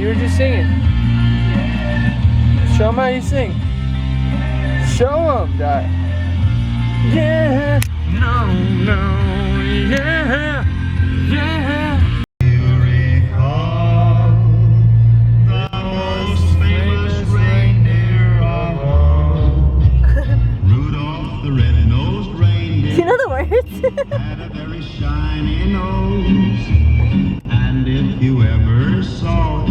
You were just singing. Show him how you sing. Show him, Dot. Yeah. No, yeah. Yeah. You know the words? Had a very shiny nose, and if you ever saw it,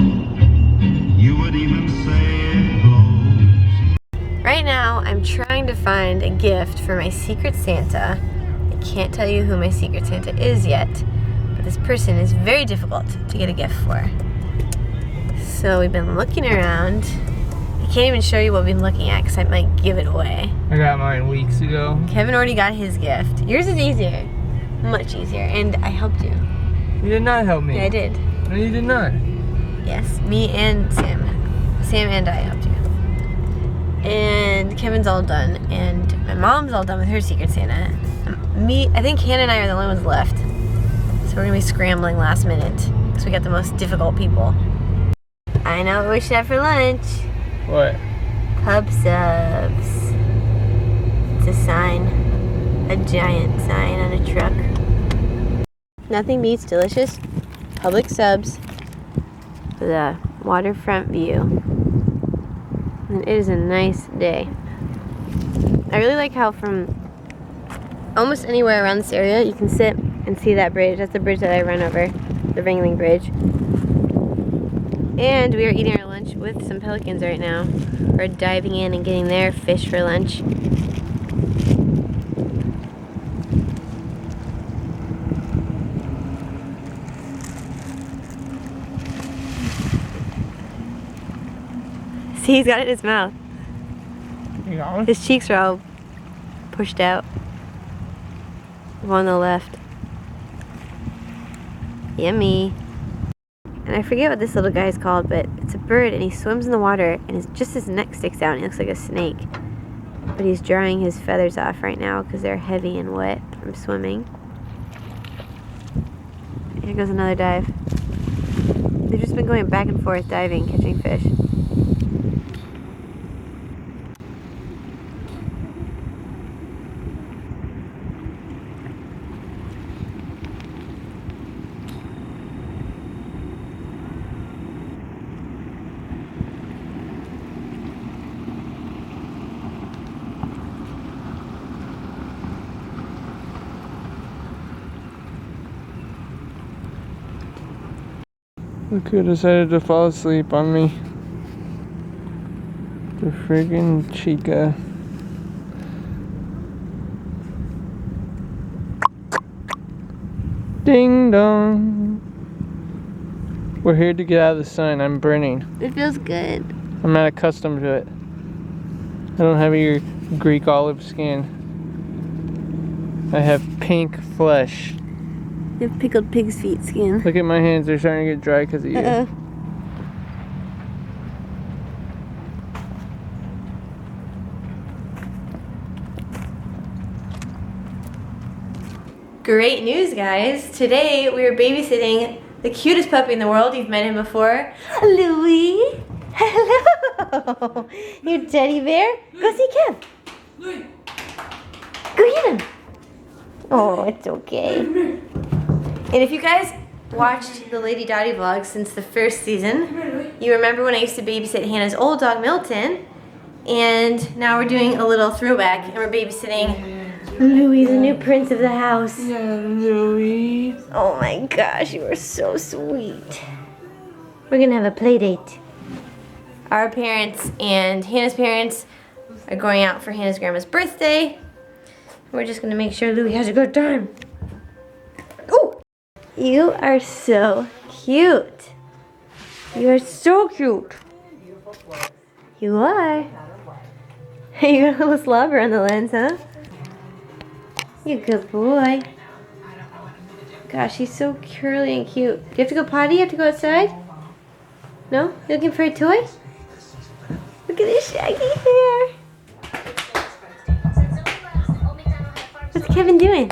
you would even say it glows. Right now, I'm trying to find a gift for my Secret Santa. I can't tell you who my Secret Santa is yet, but this person is very difficult to get a gift for. So we've been looking around. I can't even show you what we've been looking at because I might give it away. I got mine weeks ago. Kevin already got his gift. Yours is easier. Much easier. And I helped you. You did not help me. Yeah, I did. No, you did not. Yes, me and Sam. Sam and I helped you. And Kevin's all done. And my mom's all done with her Secret Santa. I think Hannah and I are the only ones left. So we're going to be scrambling last minute. Because we got the most difficult people. I know what we should have for lunch. What? Pub subs. It's a sign. A giant sign on a truck. Nothing beats delicious Publix subs with a waterfront view. And it is a nice day. I really like how from almost anywhere around this area you can sit and see that bridge. That's the bridge that I run over, the Ringling Bridge. And we are eating our lunch with some pelicans right now. We're diving in and getting their fish for lunch. See, he's got it in his mouth. You got one? His cheeks are all pushed out. One on the left. Yummy. And I forget what this little guy is called, but it's a bird and he swims in the water and just his neck sticks out and he looks like a snake. But he's drying his feathers off right now because they're heavy and wet from swimming. Here goes another dive. They've just been going back and forth diving, catching fish. Look who decided to fall asleep on me. The friggin' chica. Ding dong. We're here to get out of the sun. I'm burning. It feels good. I'm not accustomed to it. I don't have your Greek olive skin. I have pink flesh. You have pickled pig's feet skin. Look at my hands, they're starting to get dry because of you. Great news, guys. Today we are babysitting the cutest puppy in the world. You've met him before. Louie. Hello. Your teddy bear. Go see Kev. Louie. Go get him. Oh, it's okay. And if you guys watched the Lady Dottie vlog since the first season, you remember when I used to babysit Hannah's old dog, Milton. And now we're doing a little throwback and we're babysitting Louie, the new prince of the house. Yeah, Louie. Oh my gosh, you are so sweet. We're gonna have a play date. Our parents and Hannah's parents are going out for Hannah's grandma's birthday. We're just gonna make sure Louie has a good time. Oh, you are so cute. You are so cute. You are. You got a little slobber on the lens, huh? You good boy. Gosh, he's so curly and cute. Do you have to go potty? You have to go outside? No? You looking for a toy? Look at his shaggy hair. What's Kevin doing?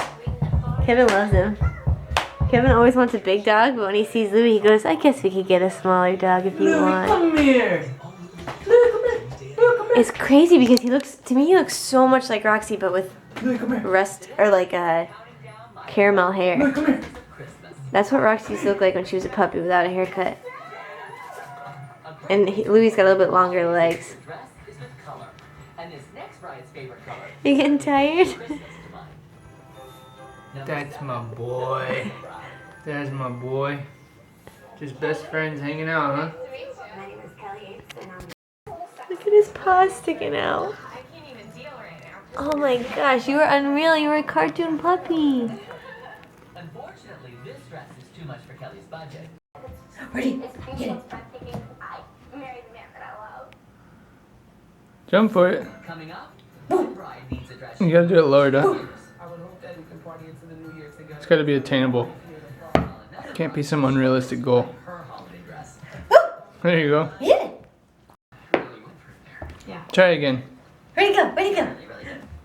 Kevin loves him. Kevin always wants a big dog, but when he sees Louie, he goes, I guess we could get a smaller dog if you want. Come here. It's crazy because to me he looks so much like Roxy, but with caramel hair. That's what Roxy used to look like when she was a puppy without a haircut. And Louie's got a little bit longer legs. You getting tired? That's my boy. That's my boy. Just best friends hanging out, huh? Look at his paw sticking out. Oh my gosh, you were unreal. You were a cartoon puppy. Unfortunately, this dress is too much for Kelly's budget. Ready? Get it. Jump for it. Coming up, bride needs a dress. You gotta do it lower down. It's gotta be attainable. Can't be some unrealistic goal. Her holiday dress. There you go. Get it. Try again. Ready, go. Ready, go.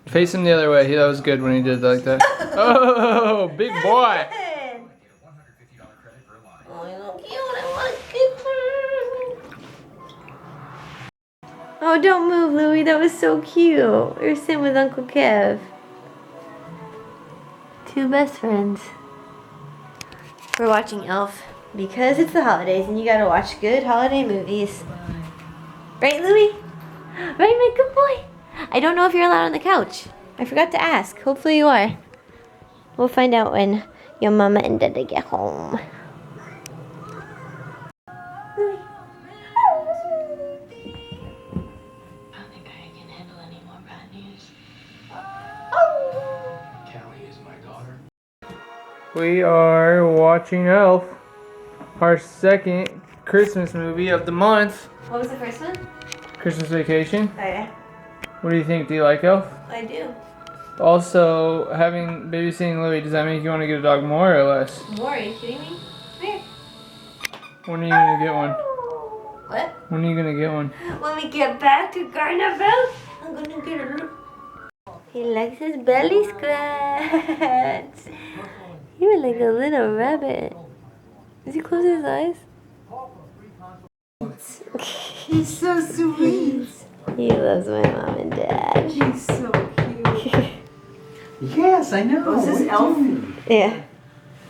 Face him the other way. That was good when he did like that. Oh, big boy. Oh, you look cute. I want to keep her. Oh, don't move, Louie. That was so cute. You're sitting with Uncle Kev. Two best friends. We're watching Elf because it's the holidays and you gotta watch good holiday movies. Right, Louie? Right, my good boy? I don't know if you're allowed on the couch. I forgot to ask. Hopefully you are. We'll find out when your mama and dada get home. Louie. I don't think I can handle any more bad news. Callie is my daughter. We are watching Elf, our second Christmas movie of the month. What was the first one? Christmas Vacation. Oh, yeah. What do you think? Do you like Elf? I do. Also, having babysitting Louie, does that make you want to get a dog more or less? More, are you kidding me? Come here. When are you gonna get one? What? When are you gonna get one? When we get back to Carnival, I'm gonna get a little... He likes his belly scratch. You were like a little rabbit. Does he close his eyes? He's so sweet. He loves my mom and dad. He's so cute. Yes, I know. Oh, is this What are you Elf? doing? Yeah.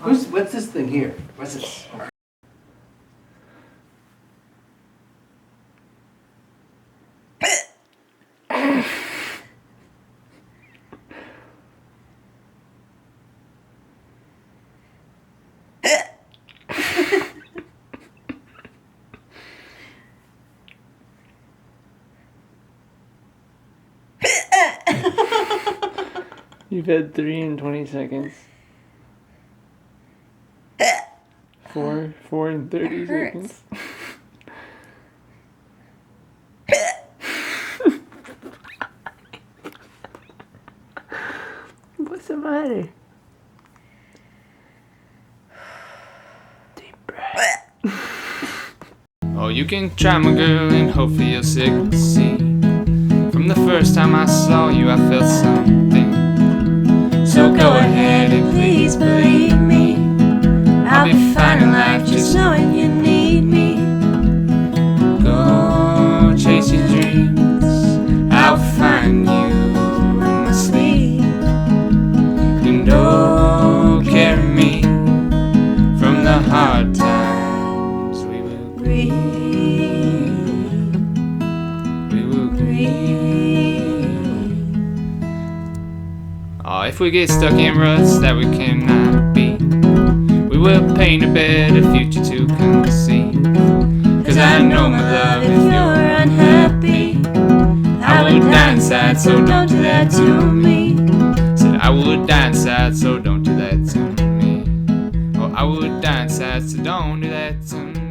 What's this thing here? What's this? You've had 3 in 20 seconds. 4 in 30 seconds. What's the matter? Deep breath. Oh, you can try, my girl, and hopefully you'll succeed. From the first time I saw you, I felt something. So go ahead and please believe me. I'll be fine in life just knowing you need me. Go chase your dreams. I'll find you in my sleep. And oh, carry me from the hard times. We will grieve. We will grieve. Oh, if we get stuck in ruts that we cannot beat, we will paint a better future to conceive. Cause I know, my love, if you're unhappy, I will die inside, so don't do that to me. Said I would die inside, so don't do that to me. Oh, I would die inside, so don't do that to me.